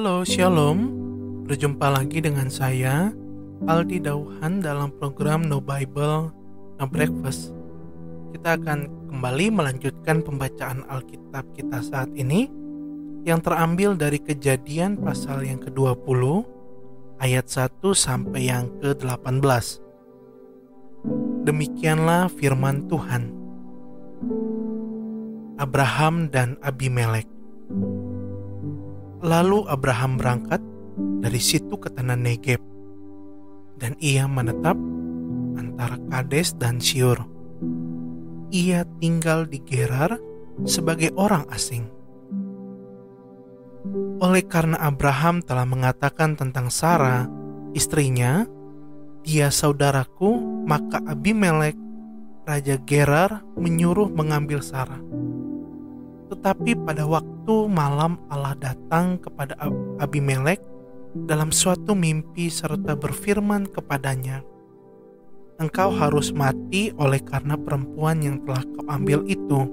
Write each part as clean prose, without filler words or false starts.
Halo, Shalom. Berjumpa lagi dengan saya, Aldi Dauhan, dalam program No Bible, No Breakfast. Kita akan kembali melanjutkan pembacaan Alkitab kita saat ini, yang terambil dari Kejadian pasal yang ke-20, ayat 1 sampai yang ke-18. Demikianlah firman Tuhan. Abraham dan Abimelek. Lalu Abraham berangkat dari situ ke tanah Negeb, dan ia menetap antara Kades dan Syur. Ia tinggal di Gerar sebagai orang asing. Oleh karena Abraham telah mengatakan tentang Sarah, istrinya, "Dia saudaraku," maka Abimelek, raja Gerar, menyuruh mengambil Sarah. Tetapi pada waktu malam Allah datang kepada Abimelek dalam suatu mimpi serta berfirman kepadanya, "Engkau harus mati oleh karena perempuan yang telah kau ambil itu,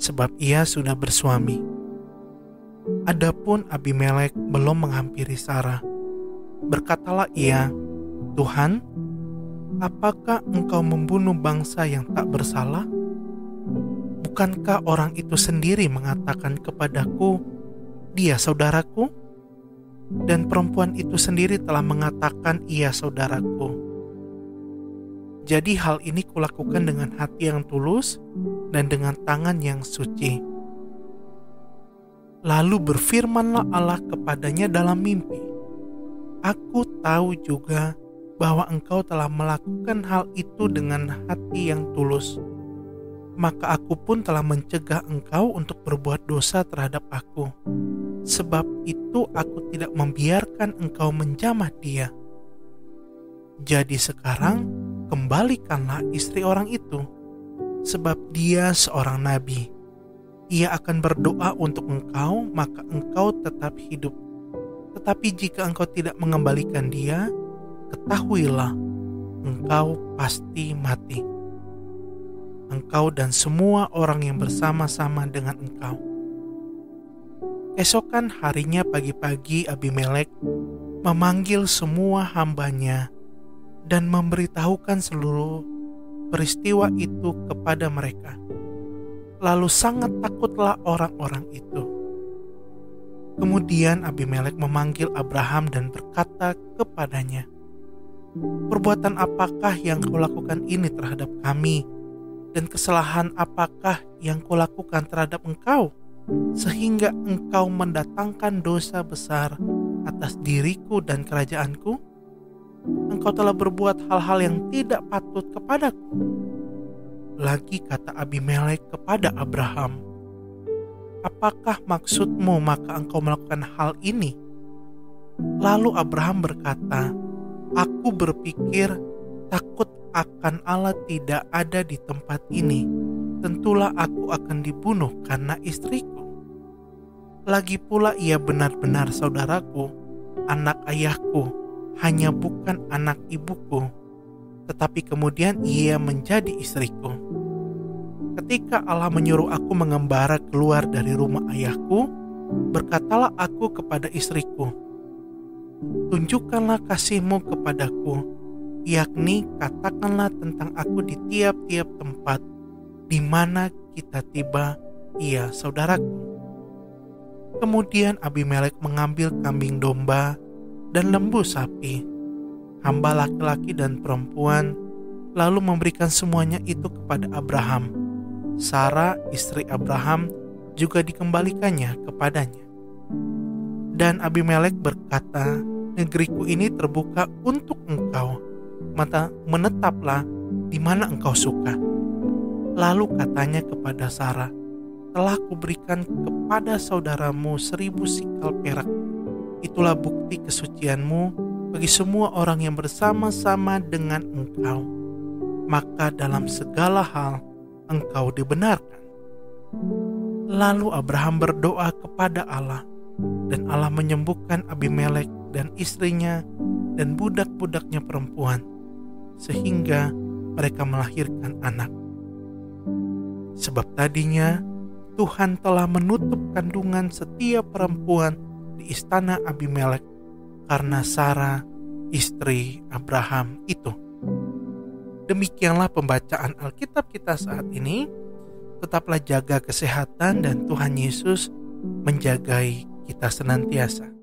sebab ia sudah bersuami." Adapun Abimelek belum menghampiri Sarah. Berkatalah ia, "Tuhan, apakah engkau membunuh bangsa yang tak bersalah? Bukankah orang itu sendiri mengatakan kepadaku, 'Dia saudaraku'? Dan perempuan itu sendiri telah mengatakan, 'Ia saudaraku.' Jadi hal ini kulakukan dengan hati yang tulus dan dengan tangan yang suci." Lalu berfirmanlah Allah kepadanya dalam mimpi, "Aku tahu juga bahwa engkau telah melakukan hal itu dengan hati yang tulus. Maka aku pun telah mencegah engkau untuk berbuat dosa terhadap aku. Sebab itu aku tidak membiarkan engkau menjamah dia. Jadi sekarang kembalikanlah istri orang itu, sebab dia seorang nabi. Ia akan berdoa untuk engkau, maka engkau tetap hidup. Tetapi jika engkau tidak mengembalikan dia, ketahuilah, engkau pasti mati. Engkau dan semua orang yang bersama-sama dengan engkau." Esokan harinya pagi-pagi Abimelek memanggil semua hambanya dan memberitahukan seluruh peristiwa itu kepada mereka. Lalu sangat takutlah orang-orang itu. Kemudian Abimelek memanggil Abraham dan berkata kepadanya, "Perbuatan apakah yang kau lakukan ini terhadap kami? Dan kesalahan apakah yang kulakukan terhadap engkau, sehingga engkau mendatangkan dosa besar atas diriku dan kerajaanku? Engkau telah berbuat hal-hal yang tidak patut kepadaku." Lagi kata Abimelek kepada Abraham, "Apakah maksudmu maka engkau melakukan hal ini?" Lalu Abraham berkata, "Aku berpikir, takut akan Allah tidak ada di tempat ini, tentulah aku akan dibunuh karena istriku. Lagi pula ia benar-benar saudaraku, anak ayahku, hanya bukan anak ibuku. Tetapi kemudian ia menjadi istriku. Ketika Allah menyuruh aku mengembara keluar dari rumah ayahku, berkatalah aku kepada istriku, 'Tunjukkanlah kasihmu kepadaku, yakni katakanlah tentang aku di tiap-tiap tempat di mana kita tiba, ia saudaraku.' Kemudian Abimelek mengambil kambing domba dan lembu sapi, hamba laki-laki dan perempuan, lalu memberikan semuanya itu kepada Abraham. Sarah, istri Abraham, juga dikembalikannya kepadanya. Dan Abimelek berkata, 'Negeriku ini terbuka untuk engkau, maka menetaplah di mana engkau suka.' Lalu katanya kepada Sarah, 'Telah kuberikan kepada saudaramu 1000 sikal perak. Itulah bukti kesucianmu bagi semua orang yang bersama-sama dengan engkau. Maka dalam segala hal engkau dibenarkan.' Lalu Abraham berdoa kepada Allah, dan Allah menyembuhkan Abimelek dan istrinya dan budak-budaknya perempuan, sehingga mereka melahirkan anak. Sebab tadinya Tuhan telah menutup kandungan setiap perempuan di istana Abimelek karena Sarah, istri Abraham itu. Demikianlah pembacaan Alkitab kita saat ini. Tetaplah jaga kesehatan dan Tuhan Yesus menjagai kita senantiasa.